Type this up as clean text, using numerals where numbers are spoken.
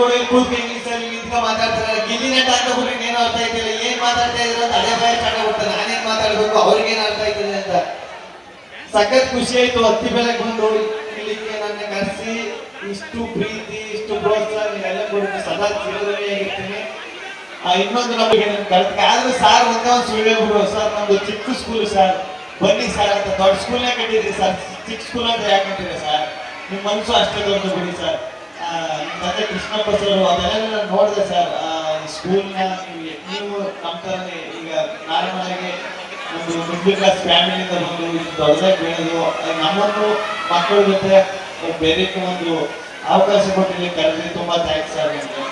ಕೂಡ ಕೂತ್ಕೆ ಇಂಗ್ಲೀಷಲ್ಲಿ ನಿಂತ್ಕ ಮಾತಾಡ್ತಾರೆ. ಗಿಲ್ಲಿ ನಟ ಅಂತ ಕೂಡ ಏನೋ ಅರ್ಥ ಆಯ್ತಿಲ್ಲ, ಏನ್ ಮಾತಾಡ್ತಾ ಇದ್ರು ಅಂತ ಅದೇ ಭಯ ಚಂಡ ಕೊಡ್ತಾರೆ. ನಾನೇನ್ ಮಾತಾಡ್ಬೇಕು, ಅವ್ರಿಗೇನ್ ಅರ್ಥ ಆಯ್ತದೆ ಅಂತ. ಸಖತ್ ಖುಷಿ ಆಯ್ತು. ಹತ್ತಿ ಬೆಲೆ ಕೊಂಡು ಇಲ್ಲಿಗೆ ನನ್ನ ಕರೆಸಿ ಇಷ್ಟು ಪ್ರೀತಿ, ಇಷ್ಟು ಪ್ರೋತ್ಸಾಹ ನೀವೆಲ್ಲ ಕೊಟ್ಟು ಸದಾ ಚಿರದಲ್ಲಿಯಾಗಿರ್ತೀನಿ. ಇನ್ನೊಂದು ನಮಗೆ ಕರೆಕ್ಟ್ ಆದ್ರೆ ಸಾರ್ ಒಂದೇ ಒಂದು ಸುಳ್ಳು ಹೇಳ್ಬಿಡು, ಸರ್ ನಮ್ದು ಚಿಕ್ಕ ಸ್ಕೂಲ್ ಸರ್, ಬನ್ನಿ ಸರ್ ಅಂತ. ದೊಡ್ಡ ಸ್ಕೂಲ್ನೇ ಕಟ್ಟಿದ್ರಿ ಸರ್, ಚಿಕ್ಕ ಸ್ಕೂಲ್ ಅಂತ ಯಾಕಂತೀರಿ ಸರ್, ನಿಮ್ಮ ಮನಸ್ಸು ಅಷ್ಟೇ ದೊಡ್ಡ ಬಿಡಿ ಸರ್. ತಂದೆ ಕೃಷ್ಣಪ್ಪ ಸರ್ ಅದೆಲ್ಲ ನೋಡಿದೆ ಸರ್. ಸ್ಕೂಲ್ನ ನೀವು ನಮ್ಮ ಥರನೇ ಈಗ ನಾರ್ಮಲಾಗಿ ಒಂದು ಮಿಡ್ಲ್ ಕ್ಲಾಸ್ ಫ್ಯಾಮಿಲಿಯಿಂದ ಬಂದು ದೊಡ್ಡದಾಗಿ ಬೆಳೆದು ನಮ್ಮನ್ನು ಮಕ್ಕಳ ಜೊತೆ ಬೇರೆಕ್ಕೆ ಒಂದು ಅವಕಾಶ ಕೊಟ್ಟಿಲ್ಲಿ ಕರೆದ್ರಿ. ತುಂಬಾ ಥ್ಯಾಂಕ್ಸ್ ಸರ್ ನಿಮಗೆ.